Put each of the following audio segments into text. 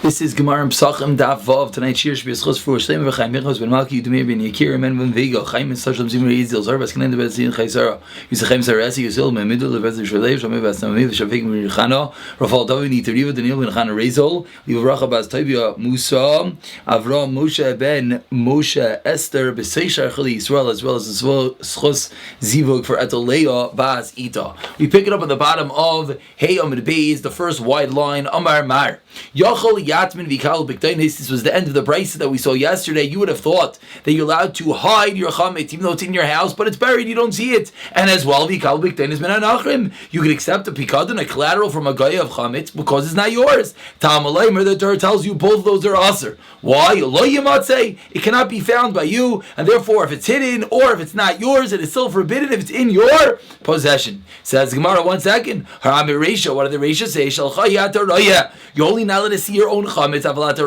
This is Gemara and Pesachim Daf Vav. Tonight's shir should be a schus for Shleim v'Chaim Minchos ben Malki Yudumir ben Yakir men ben Vega Chaim and Sashlam Zimri Yizil Zarvas Kenen de Bezin Chaysara Yisachem Sarasi Yizil men Middle of Bezin Shalev Shamei Vasnami V'Shavik ben Yechana Rafal David Nitariva Daniel ben Chana Rezol Yivracha Baz Tobia Musa Avram Moshe ben Moshe Esther B'Seishar Chali Yisrael as well as the schus Zivug for Etolea Baz Ita. We pick it up at the bottom of Hey Amid Beis, the first wide line Amar Mar Yachol Yatmin Vikal B'Ktainis. This was the end of the brisa that we saw yesterday. You would have thought that you're allowed to hide your chametz even though it's in your house, but it's buried, you don't see it. And as well, Vikal B'Ktainis Min Anachrim, you could accept a pikadon, a collateral from a guy of chametz because it's not yours. Ta'amalaimer, the Torah tells you both of those are aser. Why? Lo Yimatzei, it cannot be found by you, and therefore if it's hidden or if it's not yours, it is still forbidden if it's in your possession. Says Gemara, 1 second. Harami Reisha, what did the Reisha say? You only not allowed to see your own chametz, but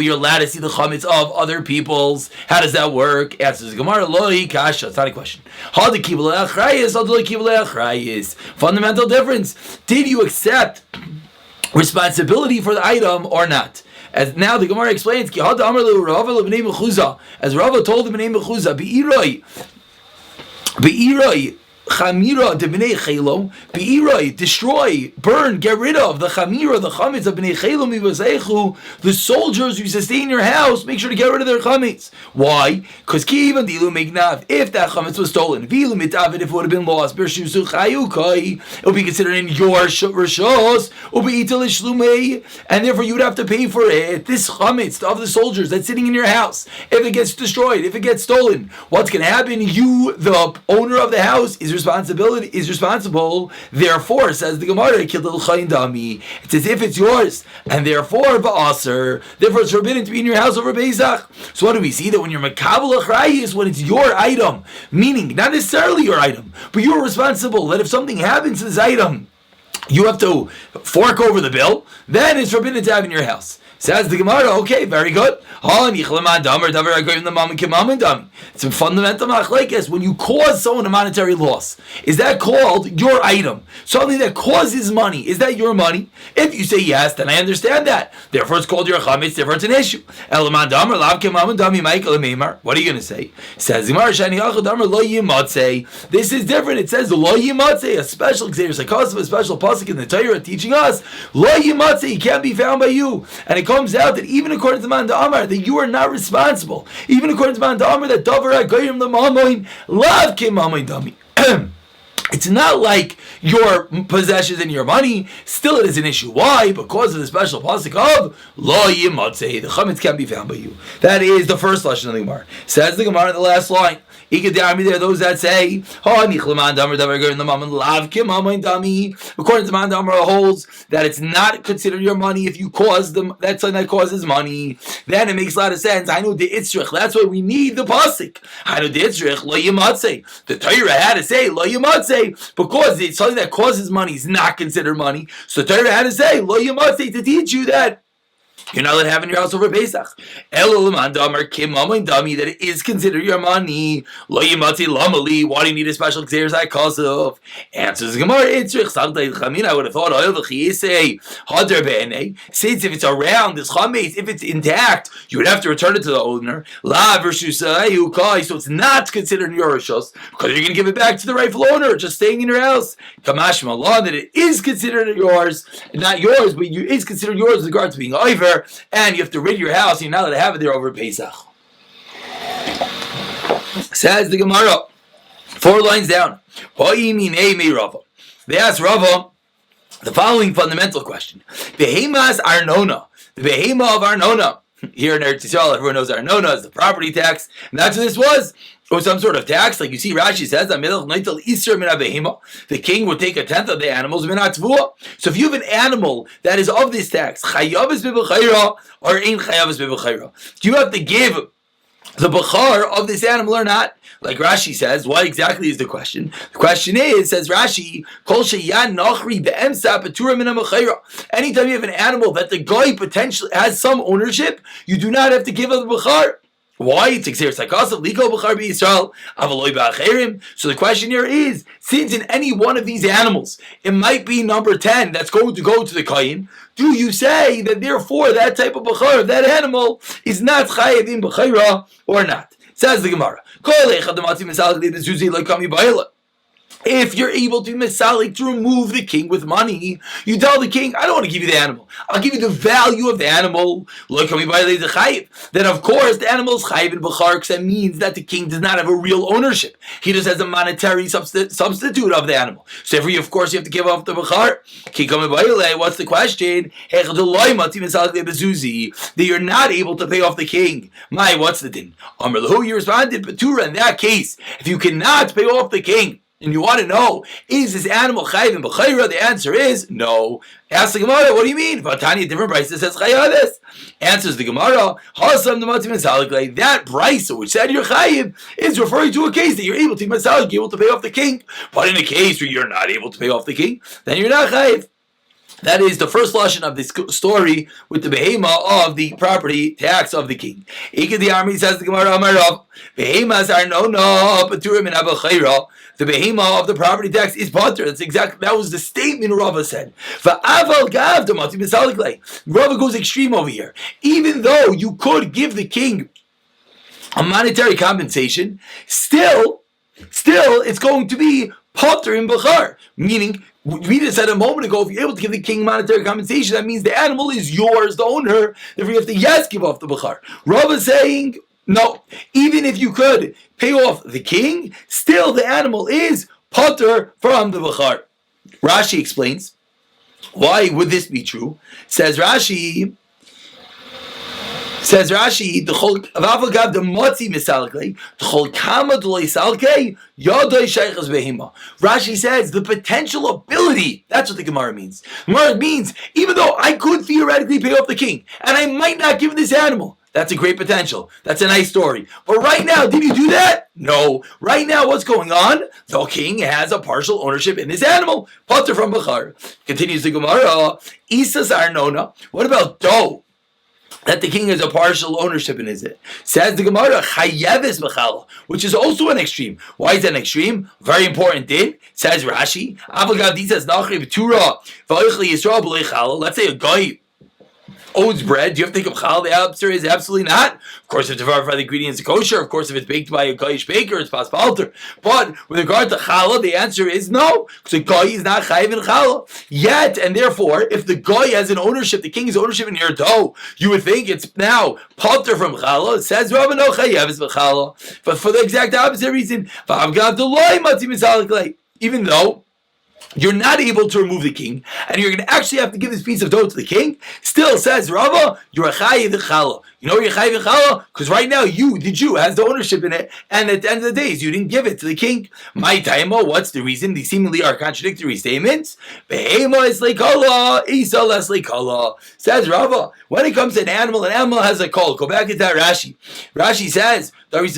you're allowed to see the chametz of other people's. How does that work? Answers Gemara, Loi Kasha. It's not a question. Fundamental difference. Did you accept responsibility for the item or not? As now the Gemara explains, as Rava told the Bnei Mechuzah, Be'iroi Chamira de Bnei Chelo, Be'iroi, destroy, burn, get rid of the Chamira, the chametz of Bnei Chelo mivazechu, the soldiers who sustain your house, make sure to get rid of their chametz. Why? Because kivan dilu megnav, if that chametz was stolen, vilu mitavid, if it would have been lost, bershusu chayukai, it would be considered in your rishos, ube'itel ishlumei, and therefore you would have to pay for it. This chametz of the soldiers that's sitting in your house, if it gets destroyed, if it gets stolen, what's going to happen? You, the owner of the house, is responsible. Therefore, says the Gemara, it's as if it's yours, and therefore therefore it's forbidden to be in your house over Pesach. So what do we see? That when you're makabel achrayis, when it's your item, meaning not necessarily your item, but you're responsible that if something happens to this item, you have to fork over the bill, then it's forbidden to have in your house. Says the Gemara, okay, very good. It's a fundamental machlekes. When you cause someone a monetary loss, is that called your item? Something that causes money, is that your money? If you say yes, then I understand that. Therefore it's called your chametz, therefore it's an issue. What are you going to say? Says the Gemara, this is different. It says lo yimatzei, a special example, a special pasuk in the Torah teaching us, lo yimatzei, can't be found by you. And it comes out that even according to Man Amar, that you are not responsible. Even according to Man Amar, that Davar HaGoyim L'Mamoin Lav Kim Mamoin Dami. It's not like your possessions and your money. Still, it is an issue. Why? Because of the special pasuk of Lo Yimatzei, the chametz can't be found by you. That is the first lesson of the Gemara. Says the Gemara in the last line. There are those that say, according to Man Amar holds that it's not considered your money if you cause them. That's something that causes money. Then it makes a lot of sense. I know the itzrich. That's why we need the pasuk. I know the itzrich lo yimatzei. The Torah had to say lo yimatzei because it's something that causes money is not considered money. So the Torah had to say lo yimatzei to teach you that you're not allowed to have in your house over Pesach. That it is considered your money. Lo yimatzi lamali. Why do you need a special exercise I cause of? Answers the Gemara. I would have thought since if it's around this chametz, if it's intact, you would have to return it to the owner. So it's not considered in your rishos because you're going to give it back to the rightful owner, just staying in your house. Kamashma law that it is considered yours, not yours, but it is considered yours with regard to being over. And you have to rid your house, and you're not allowed to have it there over Pesach. Says the Gemara, 4 lines down. They asked Rava the following fundamental question. Behemas Arnona, the behema of Arnona. Here in Eretz Yisrael, everyone knows Arnona is the property tax, and that's what this was. Or some sort of tax, like you see Rashi says, the king would take 1/10 of the animals. So if you have an animal that is of this tax, or ain't do you have to give the bachar of this animal or not? Like Rashi says, what exactly is the question? The question is, says Rashi, anytime you have an animal that the guy potentially has some ownership, you do not have to give up the bachar. Why? So the question here is, since in any one of these animals, it might be number 10 that's going to go to the Kayin, do you say that therefore that type of Bechar, that animal, is not Chayiv in Bechira or not? Says the Gemara. If you're able to misalik to remove the king with money, you tell the king, I don't want to give you the animal. I'll give you the value of the animal. Then of course the animal is chayiv in b'char, because that means that the king does not have a real ownership. He just has a monetary substitute of the animal. So you have to give up the b'char. What's the question? That you're not able to pay off the king. What's the din? You responded, Batura, in that case, if you cannot pay off the king, and you want to know, is this animal chayiv in b'chayra? The answer is no. Ask the Gemara, what do you mean? Vatani, different price that says chayav. Answers the Gemara, that price which said you're chayiv is referring to a case that you're able to masalik, you're able to pay off the king. But in a case where you're not able to pay off the king, then you're not chayiv. That is the first lashon of this story with the behema of the property tax of the king. Ikadi Armi says the Gemara Amarav, behemas are no paturim in abachayra. The behema of the property tax is patur. That was the statement Rava said. Va'aval gav the mati misalik. Rava goes extreme over here. Even though you could give the king a monetary compensation, still it's going to be patur in bachar, meaning. We just said a moment ago, if you're able to give the king monetary compensation, that means the animal is yours, the owner. Therefore, you have to give off the bachar. Rav is saying, no, even if you could pay off the king, still the animal is patur from the bachar. Rashi explains, why would this be true? Says Rashi, the chol avagav the motzi misalkei, the chol kama d'loy salkei yodai sheichas behima. Rashi says the potential ability. That's what the Gemara means. Gemara means even though I could theoretically pay off the king, and I might not give this animal. That's a great potential. That's a nice story. But right now, did you do that? No. Right now, what's going on? The king has a partial ownership in this animal. Pater from Bachar. Continues the Gemara. Isas Arnona. What about dough? That the king has a partial ownership in it. Says the Gemara, chayeves b'chala, which is also an extreme. Why is that an extreme? Very important din. Says Rashi, avagav says nachri b'tura v'oichli yisrael b'lei chala. Let's say a guy owns bread. Do you have to think of challah? The answer is absolutely not. Of course, if it's verify the ingredients are kosher. Of course, if it's baked by a goyish baker, it's pas alter. But with regard to challah, the answer is no, because the goy is not chayiv in challah yet, and therefore, if the goy has an ownership, the king's ownership in your dough, you would think it's now palter from challah. It says Rabbi no chayev is b'challah, but for the exact opposite reason, even though you're not able to remove the king, and you're going to actually have to give this piece of dough to the king, still says Rava, you're a chayiv challah. You know you're chayiv challah? Because right now you, the Jew, has the ownership in it, and at the end of the days, you didn't give it to the king. My taimo, what's the reason? These seemingly are contradictory statements. Behema is leikala, isa less leikala. Says Rava, when it comes to an animal has a call. Go back into that Rashi. Rashi says, if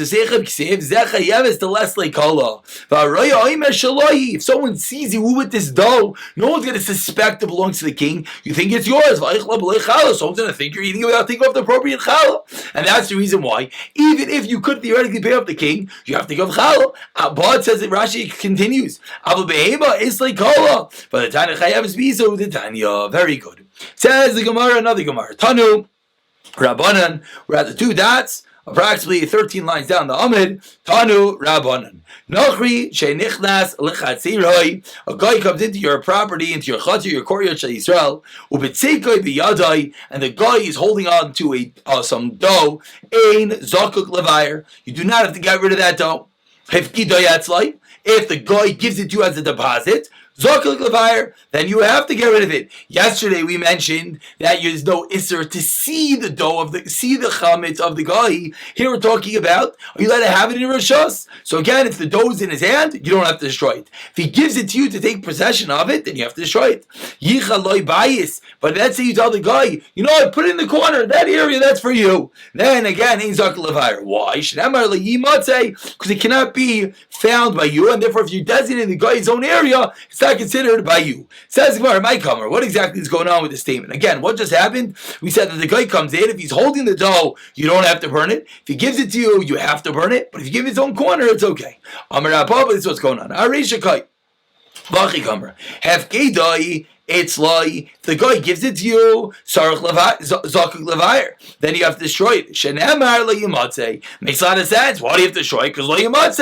someone sees you with this dough, no one's going to suspect it belongs to the king. You think it's yours. Someone's going to think you're eating it without thinking of the appropriate challah. And that's the reason why, even if you could theoretically pay off the king, you have to give challah. But says that Rashi continues, but the Tanya chayav is bizo the Tanya. Very good. Says the Gemara, another Gemara. Tanu, Rabbanan, we're at the two dots, approximately 13 lines down the Amid. Tanu, Rabbanan. Nochri she'nichnas lechatziroi. A guy comes into your property, into your chatzir, your courtyard shel Yisrael, ubetzikoi biyadai, and the guy is holding on to some dough. Ein zakuk levayer. You do not have to get rid of that dough. Hefkidoy atzlai. If the guy gives it to you as a deposit, zakuk levayer, then you have to get rid of it. Yesterday we mentioned that there's no isser to see the dough see the chametz of the guy. Here we're talking about, are you allowed to have it in rishos? So again, if the dough is in his hand, you don't have to destroy it. If he gives it to you to take possession of it, then you have to destroy it. Yicha loy bayis. But let's say you tell the guy, you know what, put it in the corner, that area, that's for you. Then again, ain't zakuk levayer. Why? Because it cannot be found by you, and therefore if you designate the guy's own area, it's not considered by you. Says the Gemara, my comer, what exactly is going on with this statement? Again, what just happened? We said that the guy comes in, if he's holding the dough, you don't have to burn it. If he gives it to you, you have to burn it. But if you give his own corner, it's okay. Amar Rabba, this is what's going on. Arisha kai. Vachi comer. Have gedai. It's like the guy gives it to you, then you have to destroy it. Makes a lot of sense. Why do you have to destroy it? Because you're not allowed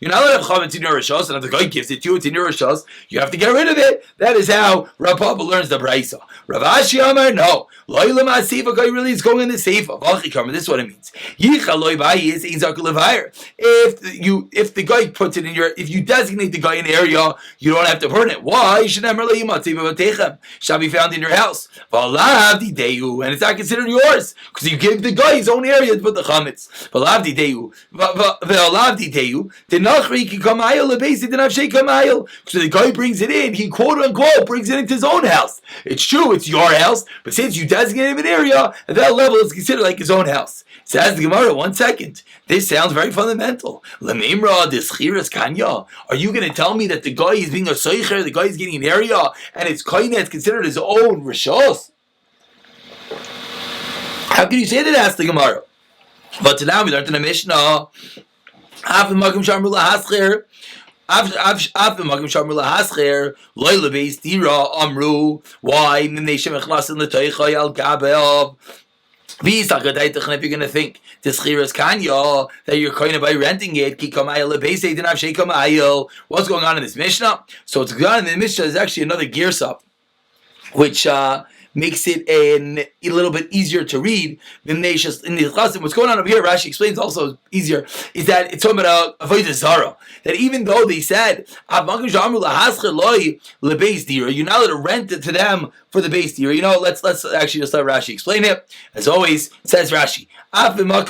to have chametz in your rishos, and if the guy gives it to you, it's in your rishos, you have to get rid of it. That is how Rav Papa learns the brayso. Rav Ashi Amar, no. A guy really is going in the seifa. This is what it means. If the guy puts it in your, if you designate the guy in an area, you don't have to burn it. Why? Shall be found in your house, and it's not considered yours because you gave the guy his own area to put the chametz. So the guy brings it in, he quote unquote brings it into his own house. It's true, it's your house, but since you designate him an area, at that level it's considered like his own house. Says the Gemara, 1 second. This sounds very fundamental. Are you going to tell me that the guy is being a soicher, the guy is getting an area, and it's it's considered his own rishos? How can you say that? Asked the Gemara. But now we learned in the Mishnah. If you're going to think this chiras kanya that you're kind of by renting it, what's going on in this Mishnah? So what's going on in the Mishnah is actually another girsa, which makes it a little bit easier to read. In the Chasim, what's going on over here, Rashi explains also easier, is that it's talking about avodah zara. That even though they said you're not allowed to rent it to them for the base deer. Let's actually just let Rashi explain it. As always, says Rashi, you're not allowed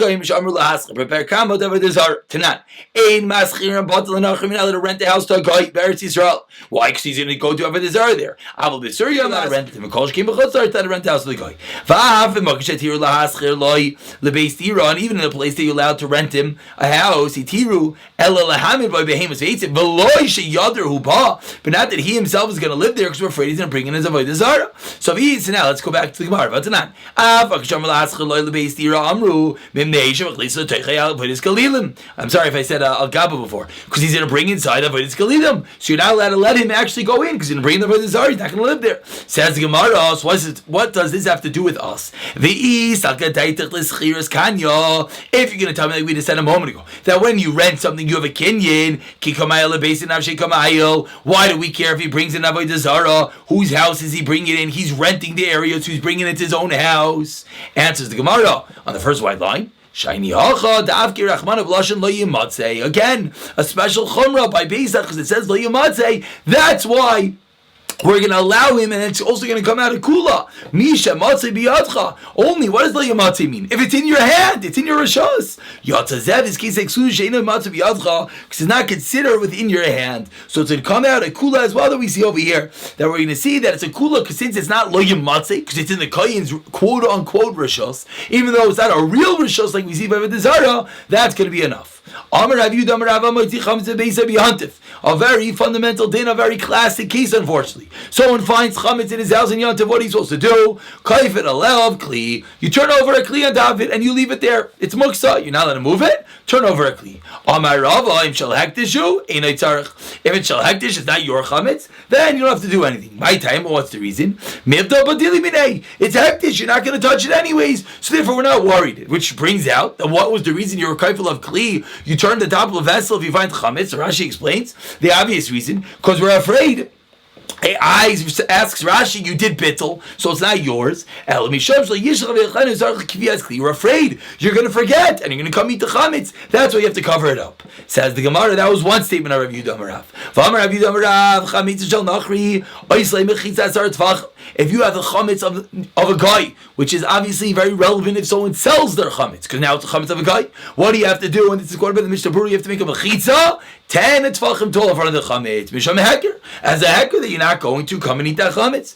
to rent the house to a guy, Beretz Yisrael. Why? Because he's going to go to avodah zara there. I'm not allowed to rent it to him. To rent the house to the guy. And even in the place that you're allowed to rent him a house, but not that he himself is going to live there because we're afraid he's going to bring in his avodah zara. So now let's go back to the Gemara. I'm sorry if I said al gaba before, because he's going to bring inside avodas galilim. So you're not allowed to let him actually go in because he's going to bring the avodah zara. He's not going to live there. Says the Gemara. So what does this have to do with us? If you're going to tell me, like we just said a moment ago, that when you rent something, you have a kinyan. Why do we care if he brings in avodah zara? Whose house is he bringing in? He's renting the area, so he's bringing it to his own house. Answers the Gemara on the first white line. Again, a special chumrah by Pesach because it says lo yimatzei. That's why we're going to allow him, and it's also going to come out of kula. Misha matzei biyadcha. Only, what does lo yimatzei mean? If it's in your hand, it's in your rishos. Yatzazev is case exclusion she'ino matzei biyadcha because it's not considered within your hand. So it's going to come out of kula as well that we see over here. That we're going to see that it's a kula because since it's not lo yimatzei, because it's in the kohen's quote unquote rishos, even though it's not a real rishos like we see by the Zara, that's going to be enough. A very fundamental din, a very classic case, unfortunately. Someone finds chametz in his house in Yontiv, what are you supposed to do? Kaifet alev kli. You turn over a kli on David and you leave it there. It's muksa. You're not allowed to move it. Turn over a kli. If it's shel hektish, it's not your chametz, then you don't have to do anything. My time, what's the reason? It's hektish. You're not going to touch it anyways, so therefore we're not worried. Which brings out that what was the reason you were kaifet of kli? You turn the top of a vessel if you find chametz. Rashi explains the obvious reason, because we're afraid. Asks Rashi, you did bittul, so it's not yours. You're afraid you're going to forget and you're going to come eat the chametz. That's why you have to cover it up. Says the Gemara, that was one statement of Rav Yehuda Amar Rav. if you have the chametz of a guy, which is obviously very relevant if someone sells their chametz, because now it's the chametz of a guy. What do you have to do? And this is quoted by the Mishnah Berurah, you have to make a mechitza 10 tefachim tall in front of the chametz. Misham heker, as a heker that you're not going to come and eat that chametz.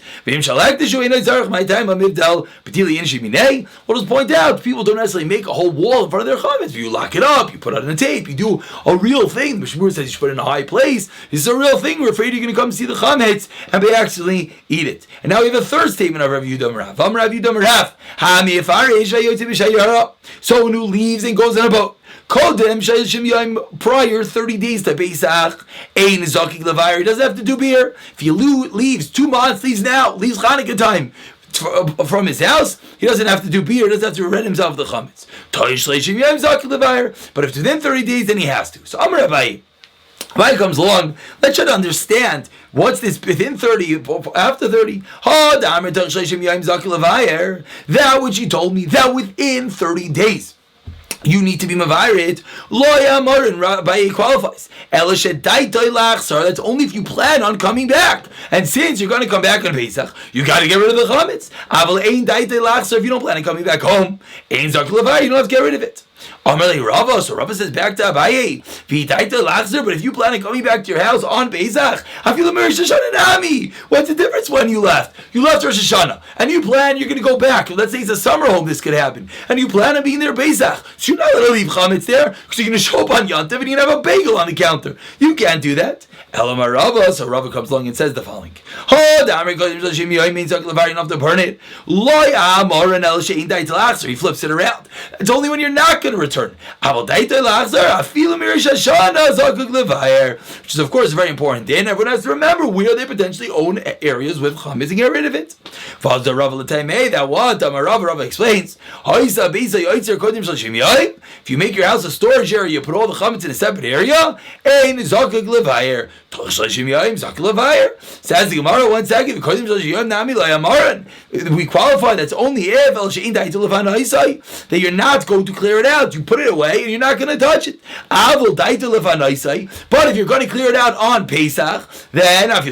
We'll just point out, people don't necessarily make a whole wall in front of their chametz. You lock it up, you put it on a tape, you do a real thing. The Mishnah Berurah says you should put it in a high place. This is a real thing. We're afraid you're going to come see the chametz and they actually eat it. And now we have a third statement of Rav Yehuda Rav. Rav Yehuda Rav. Someone who leaves and goes on a boat. Prior 30 days to Pesach, ein zakik levayer. He doesn't have to do beer. If he leaves 2 months, leaves Chanukah time from his house, he doesn't have to do beer. He doesn't have to rid himself of the chametz. But if within 30 days, then he has to. So Amar Abaye. Abaye comes along. Let's try to understand what's this within 30, after 30. That which he told me, that within 30 days you need to be mavairit. Lo yamarin Abaye qualifies. That's only if you plan on coming back. And since you're going to come back on Pesach, you got to get rid of the chametz. If you don't plan on coming back home, you don't have to get rid of it. So Rava says back to Abaye, but if you plan on coming back to your house on Pesach, what's the difference when you left? You left Rosh Hashanah, and you plan you're going to go back. Let's say it's a summer home, this could happen. And you plan on being there Pesach. So you're not going to leave chametz there, because you're going to show up on Yontav and you're going to have a bagel on the counter. You can't do that. Elamar Rava, so Rava comes along and says the following. You don't have to burn it. So he flips it around. It's only when you're not going to return. Which is of course very important. Then everyone has to remember where they potentially own areas with chametz and get rid of it. That what Rava explains. If you make your house a storage area, you put all the chametz in a separate area. Says the Gemara, 1 second. We qualify that's only if that you're not going to clear it out. You put it away and you're not going to touch it. But if you're going to clear it out on Pesach, then for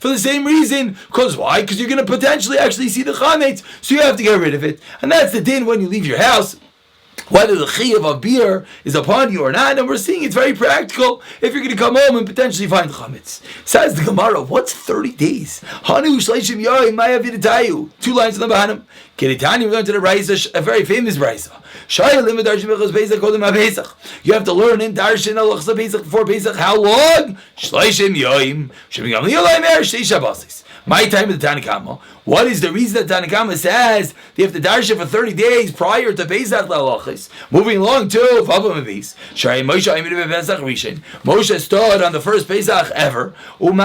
the same reason. Because why? Because you're going to potentially actually see the chametz, so you have to get rid of it. And that's the din when you leave your house, whether the chiyuv of beer is upon you or not. And we're seeing it's very practical if you're going to come home and potentially find chametz. Says the Gemara, what's 30 days? 2 lines on the bottom. Keritani, we learned to the Raisa, a very famous Raisa. You have to learn in Darshan Alachsa Pesach before Pesach. How long? My time of the Tanakama. What is the reason that Tanakama says they have to darsha for 30 days prior to Pesach Lalachis? Moving along to Moshe stood on the first Pesach ever, and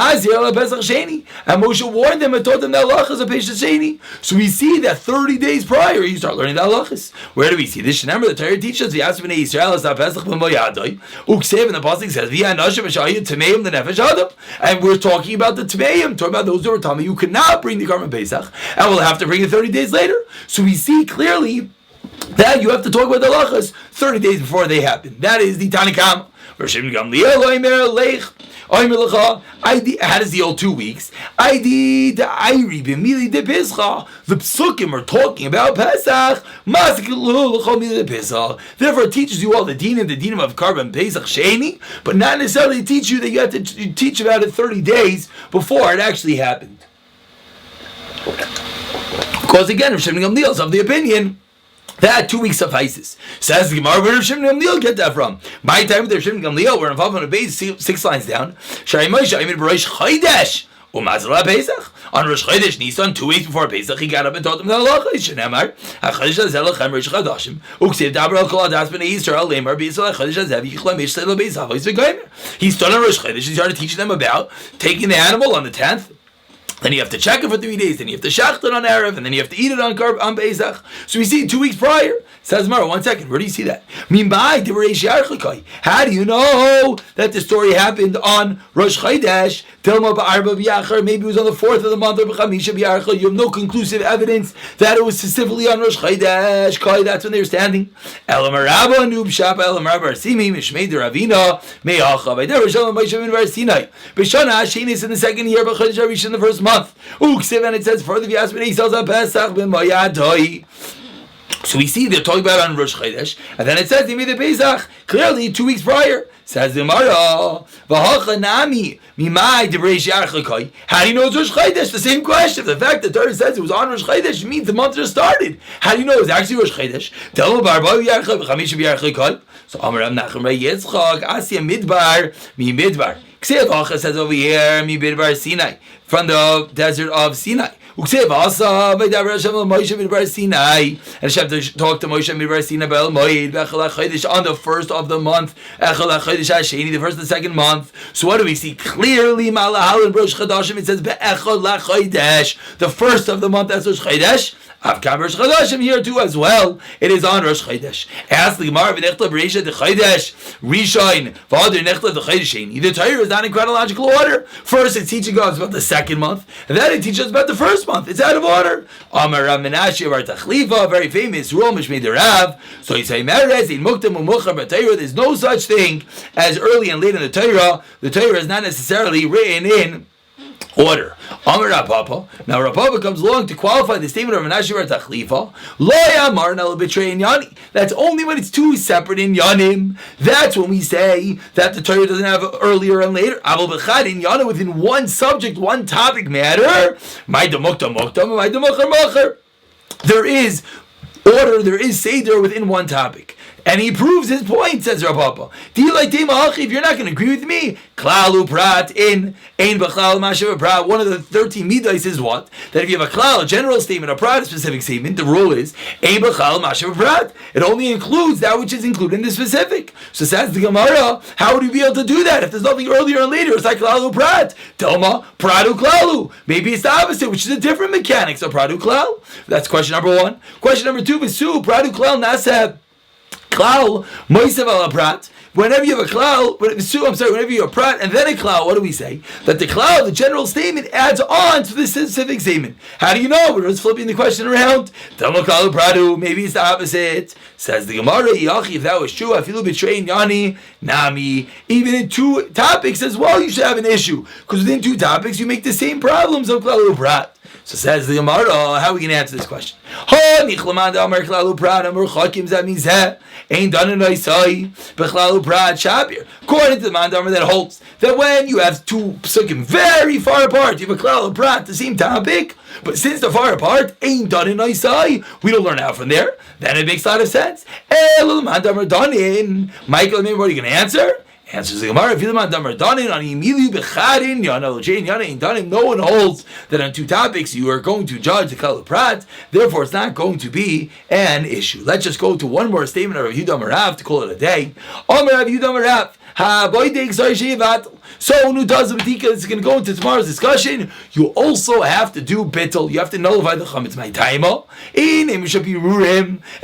Moshe warned them and taught them the halachas of Pesach Sheni. So we see that 30 days prior you start learning the halachas. Where do we see this? Remember the Torah teaches the Yasmin Yisrael is not Pesach b'moyadai. Uksev in the pasuk says the nefesh adam, and we're talking about the Tmeim, talking about those who are Tami, you cannot bring the garment Pesach, and will have to bring it 30 days later. So we see clearly that you have to talk about the halachas 30 days before they happen. That is the Tanakam. How does the old 2 weeks? The psukim are talking about Pesach. Therefore, it teaches you all the dinim of Karban Pesach Sheni, but not necessarily teach you that you have to teach about it 30 days before it actually happened. Because again, Rav Shimon Gamliel is of the opinion that 2 weeks suffices. Says the Gemara, where Rav Shimon Gamliel get that from? My time with Rav Shimon Gamliel, we're involved on a base 6 lines down. On Rosh Chodesh Nisan, 2 weeks before Pesach, he got up and taught them the halacha. Shenemar, HaChodesh Hazeh Lachem Rosh Chodashim, Uksiv Daber Al Kol Adas B'nei Yisrael Lemar B'Yisrael HaChodesh Hazeh V'Yichlam Yish Seilo Beis Havois V'Goymer. He stood on Rosh Chodesh, he started teaching them about taking the animal on the 10th. Then you have to check it for 3 days. Then you have to shacht it on Erev, and then you have to eat it on Pesach. So we see 2 weeks prior. Says Mara, 1 second. Where do you see that? How do you know that the story happened on Rosh Chodesh? Maybe it was on the 4th of the month, or B'chamisha B'yarcha. You have no conclusive evidence that it was specifically on Rosh Chodesh. That's when they were standing. Elamar Rabba Nub Shapa Elamar Rabba Arsimi Mishmei Deravina Me'acha. By there, Shalom Moshe Ben Bar Sinai. B'Shana Hashinis in the 2nd year, B'Chodesh Rishon in the 1st month. And it says further, if you ask me, so we see they're talking about it on Rosh Chodesh, and then it says they made the Pesach clearly 2 weeks prior. Says the Gemara, how do you know it's Rosh Chodesh? The same question. The fact that Torah says it was on Rosh Chodesh means the month just started. How do you know it was actually Rosh Chodesh? So Amar Rav Nachman Bar Yitzchak, Asya Midbar, Mi Midbar. Ksiv Hacha says over here, Mi Midbar Sinai, from the desert of Sinai. Uksiv Asa, Vaydaber Hashem Moshe Midbar Sinai, and Hashem talked to Moshe Midbar Sinai Bel Moed Bechel HaChodesh on the first of the month, Echel HaChodesh HaSheni, the first of the second month. So what do we see? Clearly, Malahal and Rosh Chodashim, it says Be'echel HaChodesh, the first of the month, that's Rosh Chodesh. Avkam Rosh Chodashim here too as well. It is on Rosh Chodesh. Ask the Gemara, V'nechtav Reisha the Chodesh Rishon V'adir Nechtav the Chodesh Sheni. The Torah is not in chronological order. First, it's teaching us about the second month, and then it teaches us about the first month. It's out of order. Amar Rav Menashe Bar Tachlifa, very famous rule Mishmei the Rav. So you say Meres in Muktam Umuchar B'Torah. There's no such thing as early and late in the Torah. The Torah is not necessarily written in order. Amar Rapapa. Now Rapapa comes along to qualify the statement of Menashe Bar Tachlifa. Lo Yamar Nel B'Trei in Yani. That's only when it's two separate in Yanim. That's when we say that the Torah doesn't have earlier and later. Aval B'Chad in Yana within one subject, one topic matter. Ma'ida Mukta Mukta, Ma'ida Machar Machar. There is order, there is Seder within one topic. And he proves his point, says Rav Papa. If you're not going to agree with me, Klalu Prat in Ein B'Chlal Mashav Prat. One of the 13 midas is what? That if you have a Klal, a general statement, a Prat, a specific statement, the rule is Ein B'Chlal Mashav Prat. It only includes that which is included in the specific. So says the Gemara, how would you be able to do that if there's nothing earlier and later? It's like Klalu Prat. Telma Pratu Klalu. Maybe it's the opposite, which is a different mechanics of Pratu Klal. That's question number one. Question number two, Visu Pratu Klal Nasab. Klal, Moisev al Prat. Whenever you have a klal, whenever you have a prat and then a klal, what do we say? That the klal, the general statement, adds on to the specific statement. How do you know? We're just flipping the question around. Maybe it's the opposite. Says the Gemara, if that was true, I feel betraying Yani, Nami. Even in two topics as well, you should have an issue. Because within two topics, you make the same problems of klal prat. So says the Gemara, how are we going to answer this question? According to the Mandamar that holds that when you have two psukim very far apart, you have a klal prat, the same topic, but since they're far apart, ain't done in Isai, we don't learn out from there, then it makes a lot of sense. Michael, what are you going to answer? Answers the Gemara, no one holds that on two topics you are going to judge the klal prat, therefore it's not going to be an issue. Let's just go to one more statement of Rav Yehuda Marav to call it a day. Rav Yehuda Marav, so who does the B'dika is going to go into tomorrow's discussion. You also have to do bittul. You have to nullify the chametz ma'itayma. If you're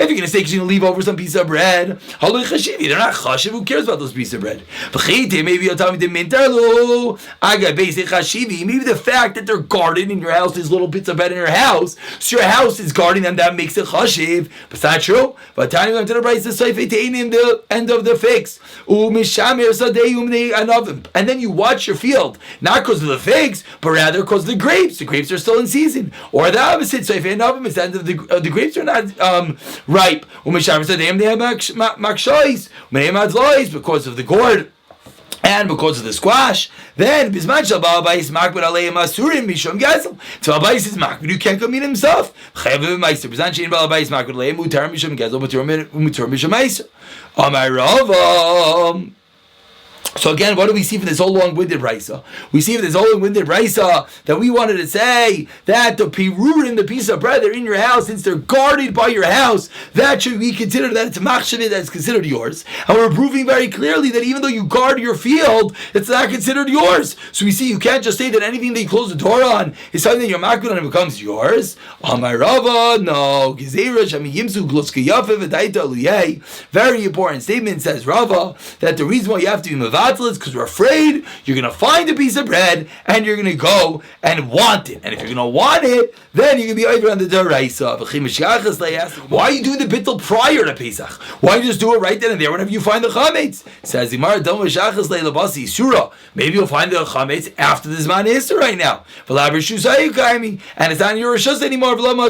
going to say you're going to leave over some piece of bread, they're not chashiv. Who cares about those pieces of bread? Maybe you'll tell me maybe the fact that they're guarded in your house, there's little bits of bread in your house, so your house is guarding them, that makes it chashiv. But it's not true. But time to the price of the end of the fix. And then you watch your field, not because of the figs, but rather because of the grapes. The grapes are still in season. Or the opposite. So if you know it's the end of the grapes are not ripe. Because of the gourd and because of the squash, then Bisman shall Ba'abayis makbid aleim asurim mishum gezel. So Ba'abayis is makbid, you can't go meet himself. Chayav meiser. Bisman shein Ba'abayis makbid aleim mutar mishum gezel, mutar mishum meiser. Amar Rava. So again, what do we see from this whole long-winded Raisa? We see from this whole long-winded Raisa that we wanted to say that the pirurim, the piece of bread, they're in your house, since they're guarded by your house, that should be considered, that it's machshavit, that's considered yours. And we're proving very clearly that even though you guard your field, it's not considered yours. So we see you can't just say that anything that you close the door on is something that you're makbid on and it becomes yours. Amar Rava, no. Very important statement, says Rava, that the reason why you have to be mavad mevatel because we're afraid you're going to find a piece of bread and you're going to go and want it. And if you're going to want it, then you're going to be over on the deraisa. Why are you doing the bittul prior to Pesach? Why don't you just do it right then and there whenever you find the chametz? Says Zimar, maybe you'll find the chametz after the Zman Isser right now. And it's not in your Rishos anymore. Why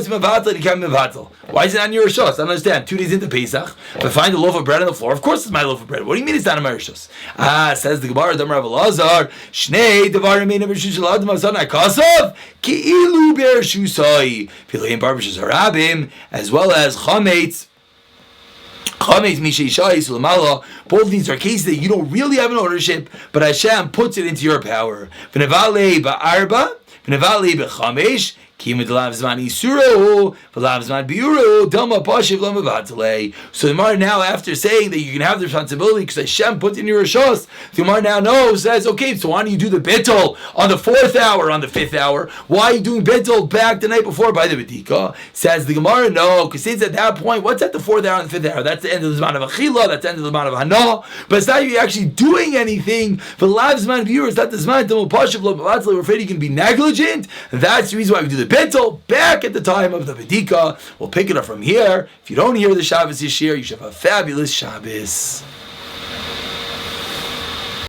is it not in your Rishos? I don't understand. 2 days into Pesach, if I find a loaf of bread on the floor, of course it's my loaf of bread. What do you mean it's not in my Rishos? Says the Gemara, Damar Rav Elazar, Shnei Devarim Ein B'Rishus Shel Adam Hasan HaKasav, Ki'ilu B'Rishusai, Pileim Bar B'Rishus Harabim, as well as chametz. Both of these are cases that you don't really have an ownership, but Hashem puts it into your power. So the Gemara now, after saying that you can have the responsibility because Hashem put in your Rishos, the Gemara now says, okay, so why don't you do the bittul on the 4th hour, on the 5th hour? Why are you doing bittul back the night before by the B'dika? Says the Gemara, no, because it's at that point, what's at the 4th hour and the 5th hour? That's the end of the Zman of Achila, that's the end of the Zman of Hana, but it's not you actually doing anything. For the Lav Zman viewer, it's not the Zman, we're afraid you can be negligent, and that's the reason why we do the bittul back at the time of the B'dika. We'll pick it up from here. If you don't hear the Shabbos Yishir, you should have a fabulous Shabbos.